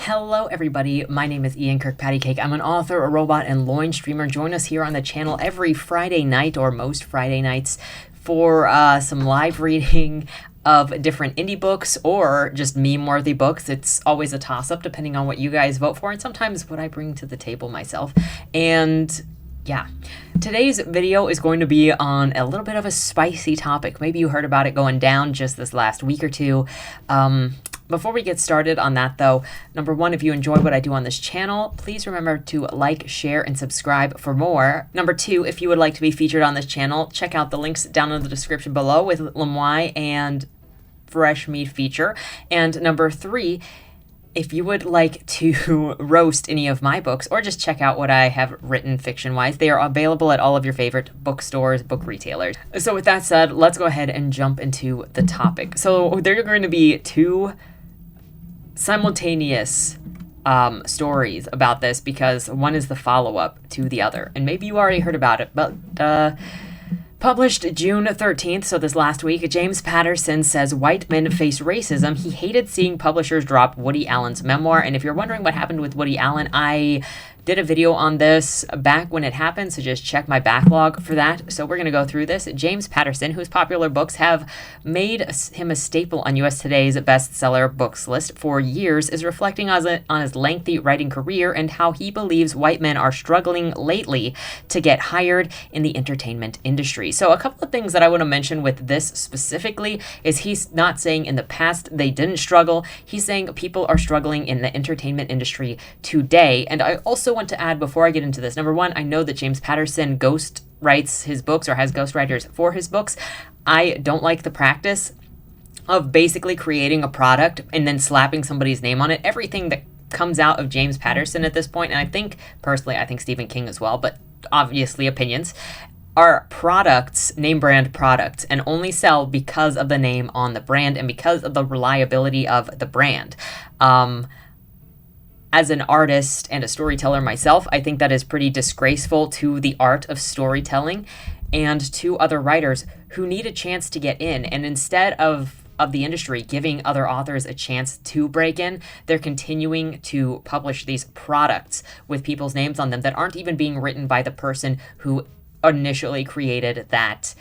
Hello everybody, my name is Ian Kirkpatrick. I'm an author, a robot, and loin streamer. Join us here on the channel every Friday night, or most Friday nights, for some live reading of different indie books or just meme-worthy books. It's always a toss-up depending on what you guys vote for and sometimes what I bring to the table myself. And yeah, today's video is going to be on a little bit of a spicy topic. Maybe you heard about it going down just this last week or two. Before we get started on that though, number one, if you enjoy what I do on this channel, please remember to like, share, and subscribe for more. Number two, if you would like to be featured on this channel, check out the links down in the description below with Lemoy and Fresh Meat feature. And number three, if you would like to roast any of my books or just check out what I have written fiction-wise, they are available at all of your favorite bookstores, book retailers. So with that said, let's go ahead and jump into the topic. So there are going to be two simultaneous stories about this because one is the follow-up to the other. And maybe you already heard about it, but published June 13th, so this last week, James Patterson says white men face racism. He hated seeing publishers drop Woody Allen's memoir. And if you're wondering what happened with Woody Allen, I did a video on this back when it happened, so just check my backlog for that. So we're going to go through this. James Patterson, whose popular books have made him a staple on US Today's bestseller books list for years, is reflecting on his lengthy writing career and how he believes white men are struggling lately to get hired in the entertainment industry. So a couple of things that I want to mention with this specifically is he's not saying in the past they didn't struggle. He's saying people are struggling in the entertainment industry today. And I also want to add before I get into this, number one, I know that James Patterson ghost writes his books or has ghostwriters for his books. I don't like the practice of basically creating a product and then slapping somebody's name on it. Everything that comes out of James Patterson at this point, and I think personally, I think Stephen King as well, but obviously opinions, are products, name brand products, and only sell because of the name on the brand and because of the reliability of the brand. As an artist and a storyteller myself, I think that is pretty disgraceful to the art of storytelling and to other writers who need a chance to get in. And instead of the industry giving other authors a chance to break in, they're continuing to publish these products with people's names on them that aren't even being written by the person who initially created that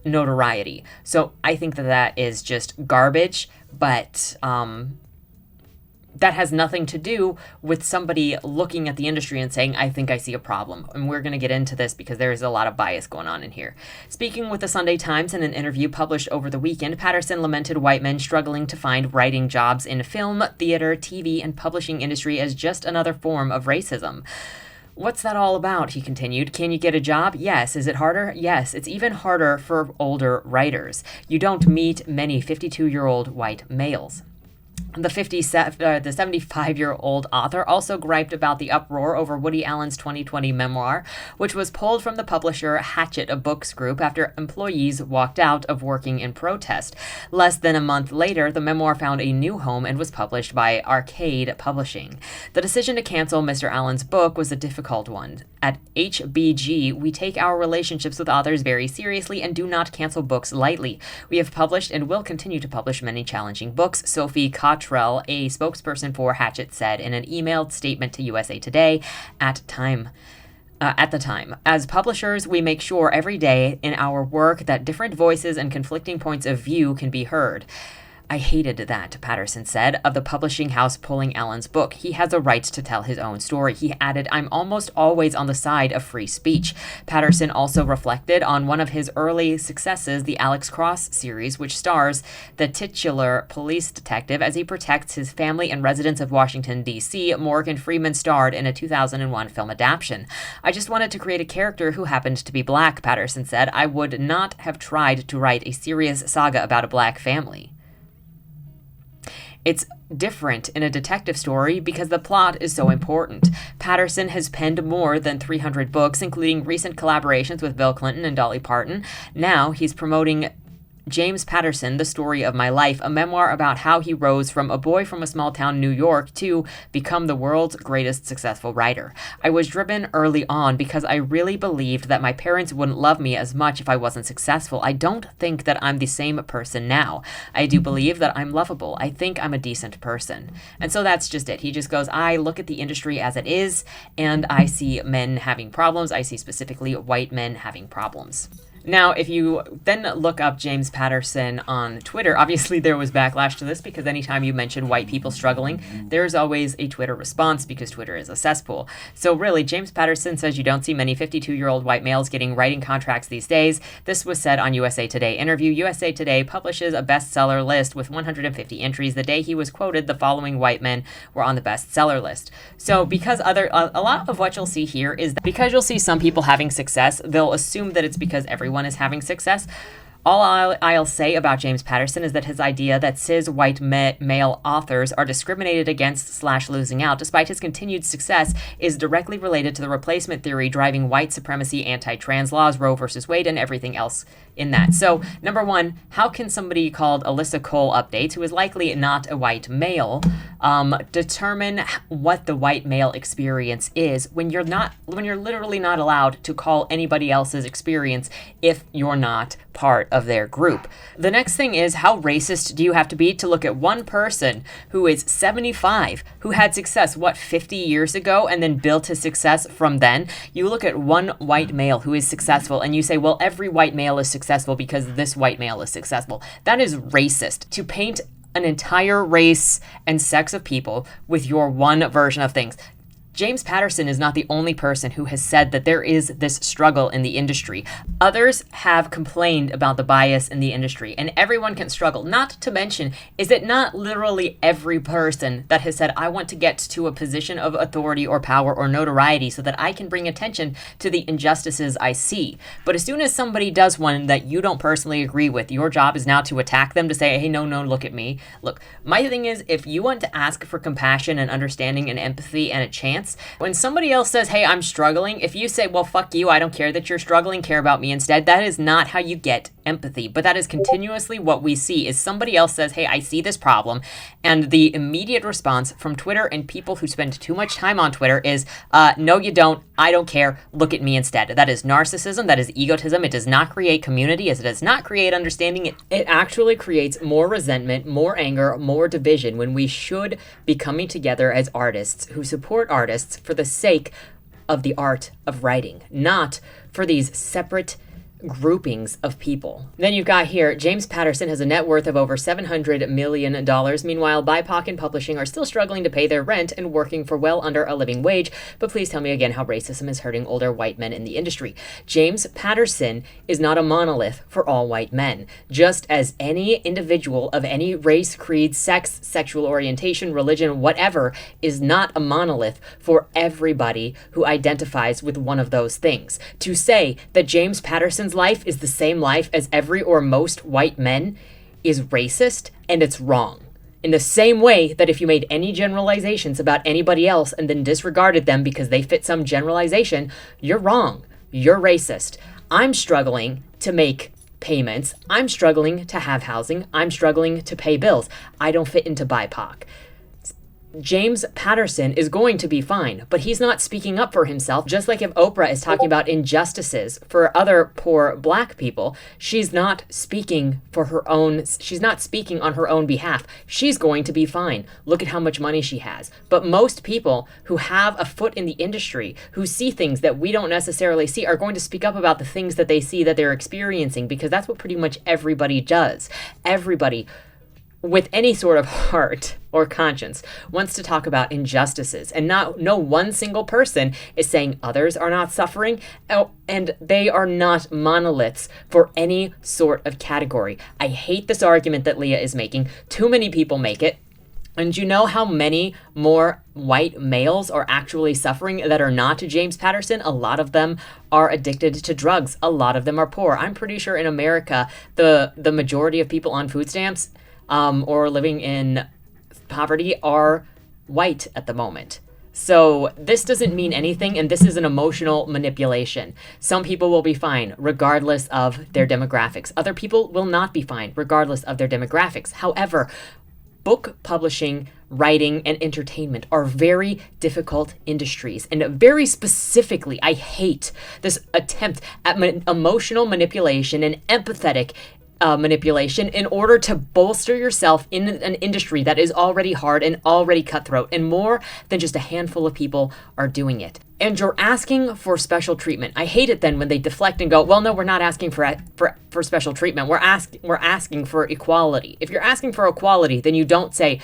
notoriety. So I think that that is just garbage, but that has nothing to do with somebody looking at the industry and saying, I think I see a problem. And we're going to get into this because there is a lot of bias going on in here. Speaking with the Sunday Times in an interview published over the weekend, Patterson lamented white men struggling to find writing jobs in film, theater, TV, and publishing industry as just another form of racism. What's that all about? He continued. Can you get a job? Yes. Is it harder? Yes. It's even harder for older writers. You don't meet many 52-year-old white males. The 75-year-old author also griped about the uproar over Woody Allen's 2020 memoir, which was pulled from the publisher Hachette Books Group after employees walked out of working in protest. Less than a month later, the memoir found a new home and was published by Arcade Publishing. The decision to cancel Mr. Allen's book was a difficult one. At HBG, we take our relationships with authors very seriously and do not cancel books lightly. We have published and will continue to publish many challenging books, Sophie Cottrell, a spokesperson for Hachette, said in an emailed statement to USA Today at the time. As publishers, we make sure every day in our work that different voices and conflicting points of view can be heard. I hated that, Patterson said, of the publishing house pulling Allen's book. He has a right to tell his own story. He added, I'm almost always on the side of free speech. Patterson also reflected on one of his early successes, the Alex Cross series, which stars the titular police detective as he protects his family and residents of Washington, D.C. Morgan Freeman starred in a 2001 film adaptation. I just wanted to create a character who happened to be black, Patterson said. I would not have tried to write a serious saga about a black family. It's different in a detective story because the plot is so important. Patterson has penned more than 300 books, including recent collaborations with Bill Clinton and Dolly Parton. Now he's promoting James Patterson, The Story of My Life, a memoir about how he rose from a boy from a small town, New York, to become the world's greatest successful writer. I was driven early on because I really believed that my parents wouldn't love me as much if I wasn't successful. I don't think that I'm the same person now. I do believe that I'm lovable. I think I'm a decent person. And so that's just it. He just goes, I look at the industry as it is, and I see men having problems. I see specifically white men having problems. Now, if you then look up James Patterson on Twitter, obviously there was backlash to this because anytime you mention white people struggling, there's always a Twitter response because Twitter is a cesspool. So really, James Patterson says you don't see many 52-year-old white males getting writing contracts these days. This was said on USA Today interview. USA Today publishes a bestseller list with 150 entries. The day he was quoted, the following white men were on the bestseller list. So because a lot of what you'll see here is that because you'll see some people having success, they'll assume that it's because everyone is having success. All I'll say about James Patterson is that his idea that cis white male authors are discriminated against / losing out, despite his continued success, is directly related to the replacement theory driving white supremacy, anti-trans laws, Roe versus Wade, and everything else in that. So, number one, how can somebody called Alyssa Cole Updates, who is likely not a white male, determine what the white male experience is when you're literally not allowed to call anybody else's experience if you're not part of their group? The next thing is, how racist do you have to be to look at one person who is 75, who had success, 50 years ago, and then built his success from then? You look at one white male who is successful and you say, well, every white male is successful because this white male is successful. That is racist. To paint an entire race and sex of people with your one version of things. James Patterson is not the only person who has said that there is this struggle in the industry. Others have complained about the bias in the industry, and everyone can struggle. Not to mention, is it not literally every person that has said, I want to get to a position of authority or power or notoriety so that I can bring attention to the injustices I see. But as soon as somebody does one that you don't personally agree with, your job is now to attack them, to say, hey, no, look at me. Look, my thing is, if you want to ask for compassion and understanding and empathy and a chance, when somebody else says, hey, I'm struggling, if you say, well, fuck you, I don't care that you're struggling, care about me instead, that is not how you get empathy. But that is continuously what we see, is somebody else says, hey, I see this problem, and the immediate response from Twitter and people who spend too much time on Twitter is, no, you don't, I don't care, look at me instead. That is narcissism, that is egotism. It does not create community, as it does not create understanding. It actually creates more resentment, more anger, more division, when we should be coming together as artists who support artists for the sake of the art of writing, not for these separate groupings of people. Then you've got here, James Patterson has a net worth of over $700 million. Meanwhile, BIPOC and publishing are still struggling to pay their rent and working for well under a living wage. But please tell me again how racism is hurting older white men in the industry. James Patterson is not a monolith for all white men. Just as any individual of any race, creed, sex, sexual orientation, religion, whatever, is not a monolith for everybody who identifies with one of those things. To say that James Patterson's life is the same life as every or most white men is racist, and it's wrong. In the same way that if you made any generalizations about anybody else and then disregarded them because they fit some generalization, you're wrong. You're racist. I'm struggling to make payments. I'm struggling to have housing. I'm struggling to pay bills. I don't fit into BIPOC. James Patterson is going to be fine, but he's not speaking up for himself. Just like if Oprah is talking about injustices for other poor black people, she's not speaking for her own, she's not speaking on her own behalf. She's going to be fine. Look at how much money she has. But most people who have a foot in the industry, who see things that we don't necessarily see, are going to speak up about the things that they see that they're experiencing, because that's what pretty much everybody does. Everybody with any sort of heart or conscience wants to talk about injustices, and no one single person is saying others are not suffering, and they are not monoliths for any sort of category. I hate this argument that Leah is making. Too many people make it. And you know how many more white males are actually suffering that are not James Patterson? A lot of them are addicted to drugs. A lot of them are poor. I'm pretty sure in America, the majority of people on food stamps or living in poverty are white at the moment. So this doesn't mean anything, and this is an emotional manipulation. Some people will be fine regardless of their demographics. Other people will not be fine regardless of their demographics. However, book publishing, writing, and entertainment are very difficult industries. And very specifically, I hate this attempt at emotional manipulation and empathetic manipulation in order to bolster yourself in an industry that is already hard and already cutthroat, and more than just a handful of people are doing it. And you're asking for special treatment. I hate it then when they deflect and go, well, no, we're not asking for special treatment. We're asking for equality. If you're asking for equality, then you don't say,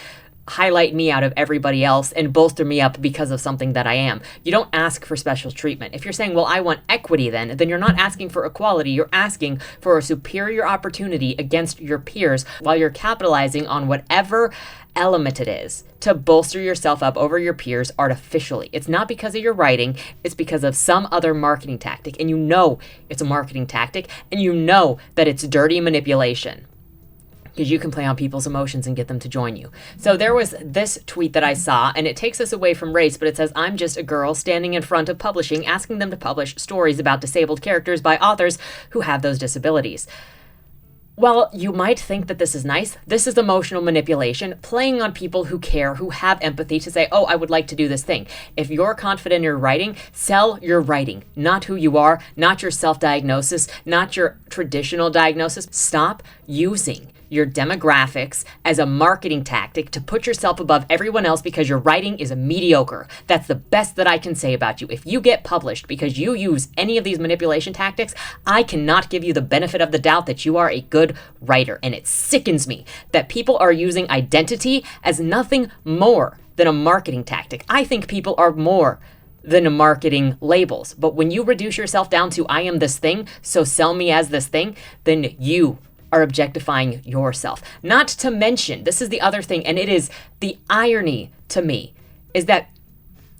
highlight me out of everybody else and bolster me up because of something that I am. You don't ask for special treatment. If you're saying, well, I want equity, then you're not asking for equality. You're asking for a superior opportunity against your peers while you're capitalizing on whatever element it is to bolster yourself up over your peers artificially. It's not because of your writing. It's because of some other marketing tactic. And you know it's a marketing tactic, and you know that it's dirty manipulation, because you can play on people's emotions and get them to join you. So there was this tweet that I saw, and it takes us away from race, but it says, I'm just a girl standing in front of publishing, asking them to publish stories about disabled characters by authors who have those disabilities. Well, you might think that this is nice. This is emotional manipulation, playing on people who care, who have empathy, to say, oh, I would like to do this thing. If you're confident in your writing, sell your writing, not who you are, not your self-diagnosis, not your traditional diagnosis. Stop using your demographics as a marketing tactic to put yourself above everyone else because your writing is mediocre. That's the best that I can say about you. If you get published because you use any of these manipulation tactics, I cannot give you the benefit of the doubt that you are a good writer. And it sickens me that people are using identity as nothing more than a marketing tactic. I think people are more than marketing labels. But when you reduce yourself down to, I am this thing, so sell me as this thing, then you are objectifying yourself. Not to mention, this is the other thing, and it is the irony to me, is that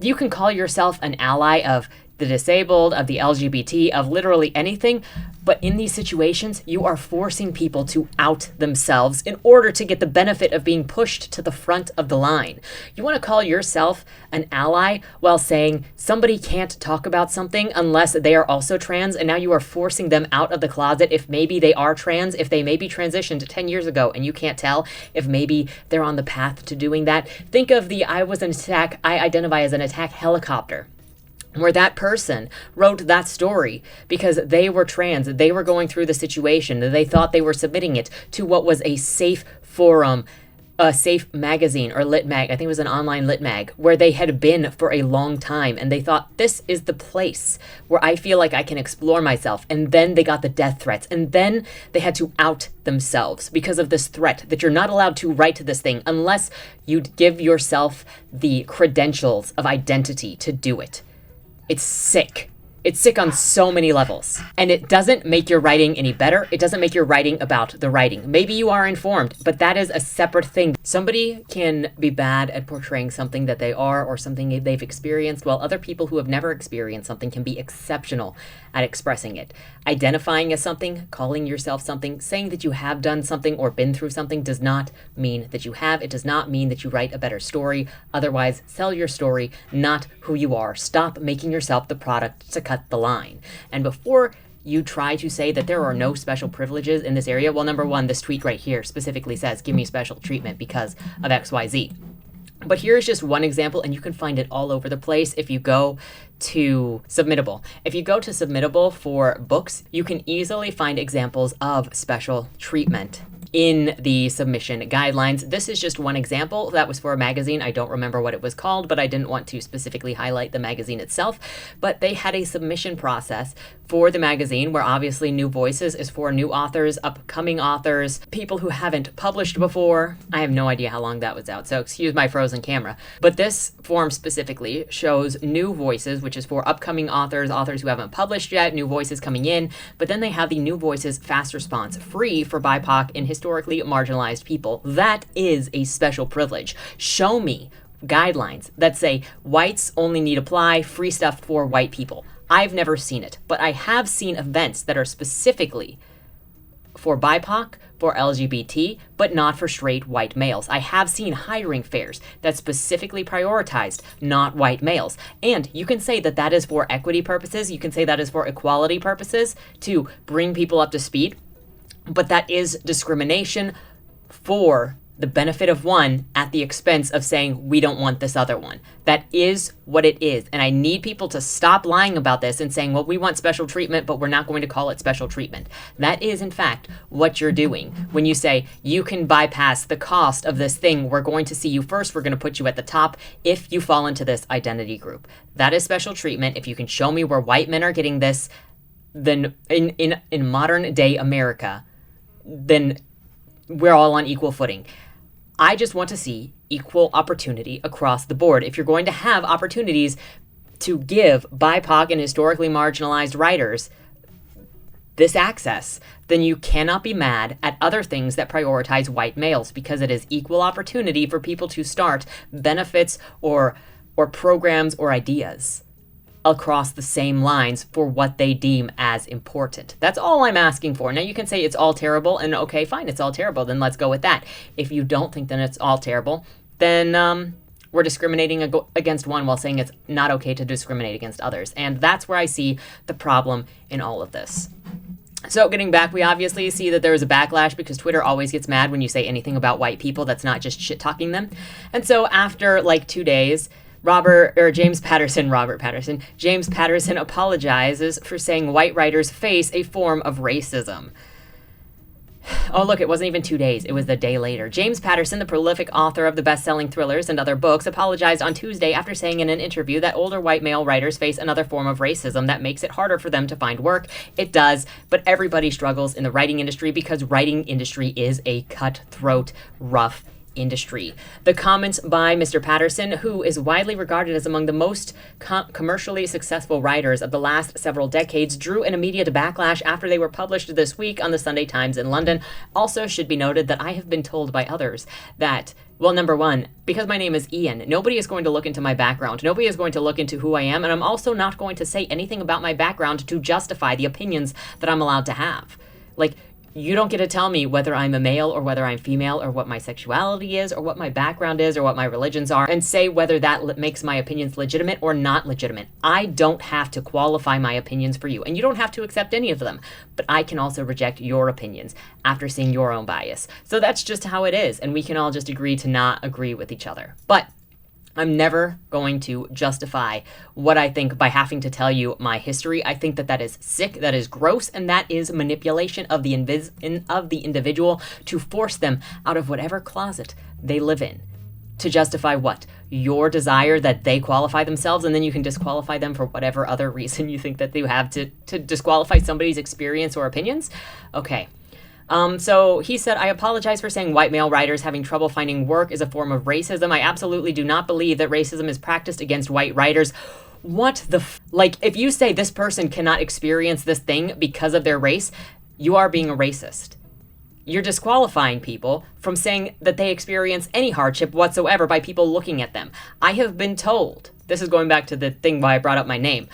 you can call yourself an ally of the disabled, of the LGBT, of literally anything, but in these situations, you are forcing people to out themselves in order to get the benefit of being pushed to the front of the line. You want to call yourself an ally while saying somebody can't talk about something unless they are also trans, and now you are forcing them out of the closet if maybe they are trans, if they maybe transitioned 10 years ago and you can't tell, if maybe they're on the path to doing that. Think of the I identify as an attack helicopter, where that person wrote that story because they were trans, they were going through the situation, they thought they were submitting it to what was a safe forum, a safe magazine or lit mag, I think it was an online lit mag, where they had been for a long time, and they thought, this is the place where I feel like I can explore myself. And then they got the death threats, and then they had to out themselves because of this threat that you're not allowed to write this thing unless you give yourself the credentials of identity to do it. It's sick. It's sick on so many levels. And it doesn't make your writing any better. It doesn't make your writing about the writing. Maybe you are informed, but that is a separate thing. Somebody can be bad at portraying something that they are or something they've experienced, while other people who have never experienced something can be exceptional at expressing it. Identifying as something, calling yourself something, saying that you have done something or been through something does not mean that you have. It does not mean that you write a better story. Otherwise, sell your story, not who you are. Stop making yourself the product to cut the line. And before you try to say that there are no special privileges in this area, well, number one, this tweet right here specifically says, give me special treatment because of XYZ. But here's just one example, and you can find it all over the place if you go to Submittable. If you go to Submittable for books, you can easily find examples of special treatment in the submission guidelines. This is just one example. That was for a magazine. I don't remember what it was called, but I didn't want to specifically highlight the magazine itself. But they had a submission process for the magazine where obviously New Voices is for new authors, upcoming authors, people who haven't published before. I have no idea how long that was out, so excuse my frozen camera. But this form specifically shows New Voices, which is for upcoming authors, authors who haven't published yet, new voices coming in. But then they have the New Voices fast response, free for BIPOC and historically marginalized people. That is a special privilege. Show me guidelines that say whites only need apply, free stuff for white people. I've never seen it, but I have seen events that are specifically for BIPOC, for LGBT, but not for straight white males. I have seen hiring fairs that specifically prioritized not white males. And you can say that that is for equity purposes. You can say that is for equality purposes to bring people up to speed. But that is discrimination for the benefit of one at the expense of saying we don't want this other one. That is what it is. And I need people to stop lying about this and saying, well, we want special treatment, but we're not going to call it special treatment. That is, in fact, what you're doing when you say you can bypass the cost of this thing. We're going to see you first. We're going to put you at the top if you fall into this identity group. That is special treatment. If you can show me where white men are getting this, then in modern day America, then we're all on equal footing. I just want to see equal opportunity across the board. If you're going to have opportunities to give BIPOC and historically marginalized writers this access, then you cannot be mad at other things that prioritize white males, because it is equal opportunity for people to start benefits or programs or ideas across the same lines for what they deem as important. That's all I'm asking for. Now you can say it's all terrible, and okay, fine, it's all terrible, then let's go with that. If you don't think that it's all terrible, then we're discriminating against one while saying it's not okay to discriminate against others. And that's where I see the problem in all of this. So getting back, we obviously see that there is a backlash because Twitter always gets mad when you say anything about white people that's not just shit-talking them. And so after like 2 days, James Patterson apologizes for saying white writers face a form of racism. Oh, look, it wasn't even 2 days. It was the day later. James Patterson, the prolific author of the best-selling thrillers and other books, apologized on Tuesday after saying in an interview that older white male writers face another form of racism that makes it harder for them to find work. It does, but everybody struggles in the writing industry because writing industry is a cutthroat, rough industry. The comments by Mr. Patterson, who is widely regarded as among the most commercially successful writers of the last several decades, drew an immediate backlash after they were published this week on the Sunday Times in London. Also should be noted that I have been told by others that, well, number one, because my name is Ian, nobody is going to look into my background. Nobody is going to look into who I am, and I'm also not going to say anything about my background to justify the opinions that I'm allowed to have. Like, you don't get to tell me whether I'm a male or whether I'm female or what my sexuality is or what my background is or what my religions are and say whether that makes my opinions legitimate or not legitimate. I don't have to qualify my opinions for you, and you don't have to accept any of them, but I can also reject your opinions after seeing your own bias. So that's just how it is, and we can all just agree to not agree with each other. But I'm never going to justify what I think by having to tell you my history. I think that that is sick, that is gross, and that is manipulation of the individual to force them out of whatever closet they live in. To justify what? Your desire that they qualify themselves, and then you can disqualify them for whatever other reason you think that they have to disqualify somebody's experience or opinions? Okay. So he said, I apologize for saying white male writers having trouble finding work is a form of racism. I absolutely do not believe that racism is practiced against white writers. What the like, if you say this person cannot experience this thing because of their race, you are being a racist. You're disqualifying people from saying that they experience any hardship whatsoever by people looking at them. I have been told, this is going back to the thing why I brought up my name,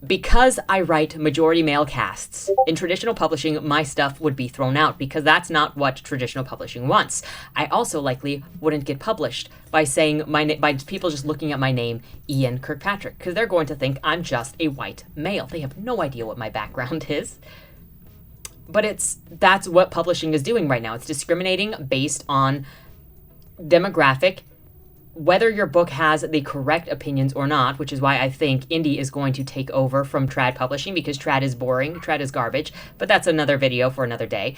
because I write majority male casts, in traditional publishing, my stuff would be thrown out because that's not what traditional publishing wants. I also likely wouldn't get published by saying by people just looking at my name, Ian Kirkpatrick, because they're going to think I'm just a white male. They have no idea what my background is. But that's what publishing is doing right now. It's discriminating based on demographic, whether your book has the correct opinions or not, which is why I think indie is going to take over from trad publishing, because trad is boring, trad is garbage, but that's another video for another day.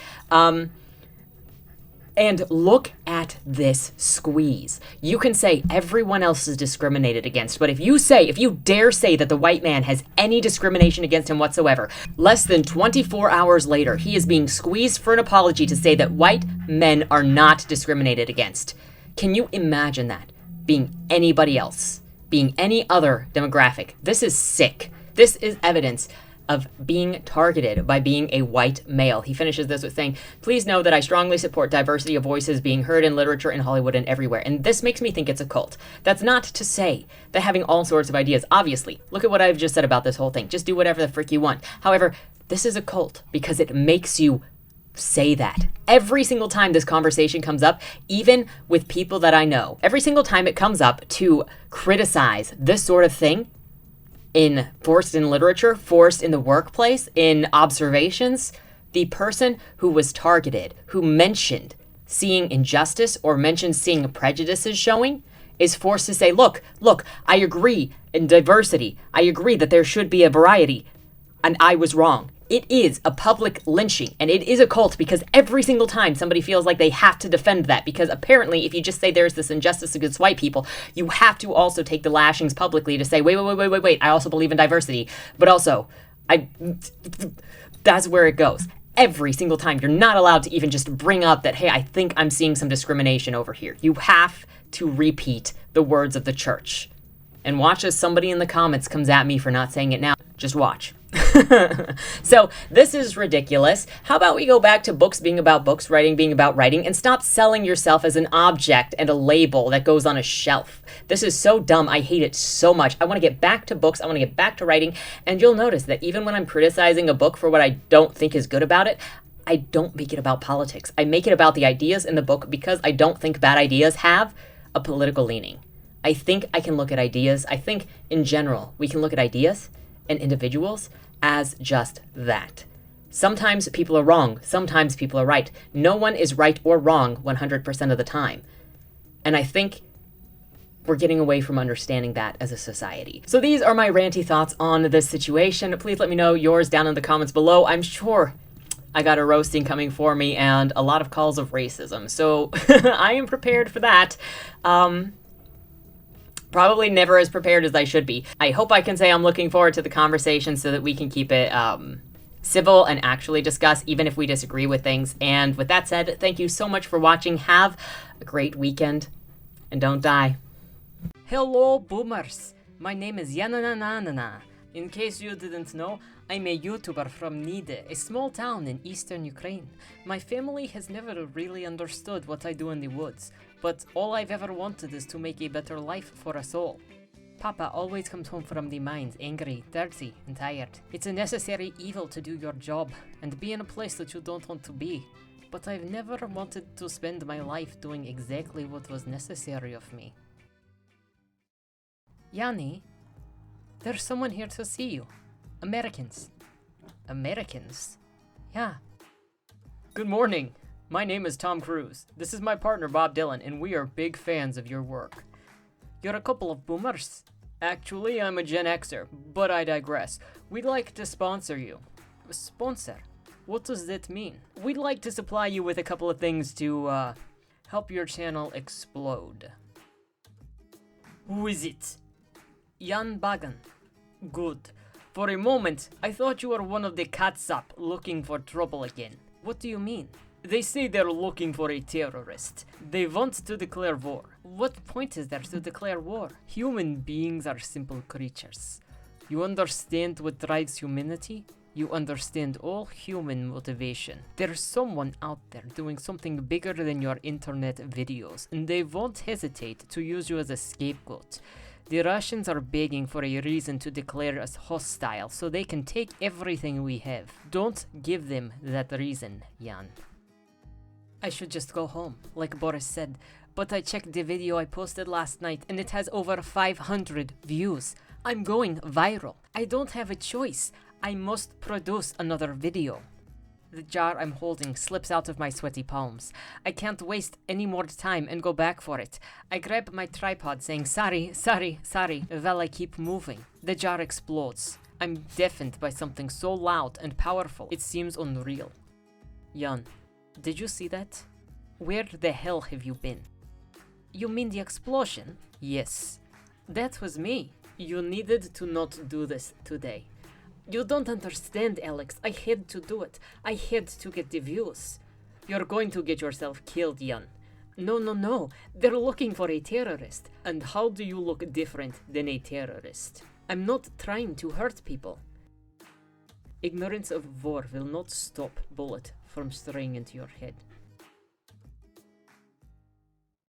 And look at this squeeze. You can say everyone else is discriminated against, but if you dare say that the white man has any discrimination against him whatsoever, less than 24 hours later, he is being squeezed for an apology to say that white men are not discriminated against. Can you imagine that? Being anybody else, being any other demographic. This is sick. This is evidence of being targeted by being a white male. He finishes this with saying, please know that I strongly support diversity of voices being heard in literature, in Hollywood, and everywhere. And this makes me think it's a cult. That's not to say that having all sorts of ideas, obviously, look at what I've just said about this whole thing. Just do whatever the frick you want. However, this is a cult because it makes you say that. Every single time this conversation comes up, even with people that I know, every single time it comes up to criticize this sort of thing, forced in literature, forced in the workplace, in observations, the person who was targeted, who mentioned seeing injustice or mentioned seeing prejudices showing, is forced to say, look, I agree in diversity. I agree that there should be a variety, and I was wrong. It is a public lynching, and it is a cult, because every single time somebody feels like they have to defend that, because apparently if you just say there's this injustice against white people, you have to also take the lashings publicly to say, wait, I also believe in diversity, but also, that's where it goes. Every single time, you're not allowed to even just bring up that, hey, I think I'm seeing some discrimination over here. You have to repeat the words of the church. And watch as somebody in the comments comes at me for not saying it now. Just watch. So this is ridiculous. How about we go back to books being about books, writing being about writing, and stop selling yourself as an object and a label that goes on a shelf. This is so dumb. I hate it so much. I want to get back to books. I want to get back to writing. And you'll notice that even when I'm criticizing a book for what I don't think is good about it, I don't make it about politics. I make it about the ideas in the book, because I don't think bad ideas have a political leaning. I think I can look at ideas. I think in general, we can look at ideas and individuals as just that. Sometimes people are wrong. Sometimes people are right. No one is right or wrong 100% of the time. And I think we're getting away from understanding that as a society. So these are my ranty thoughts on this situation. Please let me know yours down in the comments below. I'm sure I got a roasting coming for me and a lot of calls of racism. So I am prepared for that. Probably never as prepared as I should be. I hope I can say I'm looking forward to the conversation so that we can keep it civil and actually discuss, even if we disagree with things. And with that said, thank you so much for watching. Have a great weekend, and don't die. Hello, boomers. My name is Yanananana. In case you didn't know, I'm a YouTuber from Nide, a small town in eastern Ukraine. My family has never really understood what I do in the woods, but all I've ever wanted is to make a better life for us all. Papa always comes home from the mines angry, dirty, and tired. It's a necessary evil to do your job and be in a place that you don't want to be. But I've never wanted to spend my life doing exactly what was necessary of me. Yanni, there's someone here to see you. Americans. Americans? Yeah. Good morning. My name is Tom Cruise. This is my partner Bob Dylan, and we are big fans of your work. You're a couple of boomers. Actually, I'm a Gen Xer, but I digress. We'd like to sponsor you. Sponsor? What does that mean? We'd like to supply you with a couple of things to, help your channel explode. Who is it? Jan Bagan. Good. For a moment, I thought you were one of the Katsap looking for trouble again. What do you mean? They say they're looking for a terrorist. They want to declare war. What point is there to declare war? Human beings are simple creatures. You understand what drives humanity? You understand all human motivation. There's someone out there doing something bigger than your internet videos, and they won't hesitate to use you as a scapegoat. The Russians are begging for a reason to declare us hostile so they can take everything we have. Don't give them that reason, Jan. I should just go home, like Boris said, but I checked the video I posted last night and it has over 500 views. I'm going viral. I don't have a choice. I must produce another video. The jar I'm holding slips out of my sweaty palms. I can't waste any more time and go back for it. I grab my tripod saying sorry, while I keep moving. The jar explodes. I'm deafened by something so loud and powerful, it seems unreal. Jan, did you see that? Where the hell have you been? You mean the explosion? Yes. That was me. You needed to not do this today. You don't understand, Alex. I had to do it. I had to get the views. You're going to get yourself killed, Jan. No. They're looking for a terrorist. And how do you look different than a terrorist? I'm not trying to hurt people. Ignorance of war will not stop bullet from straying into your head.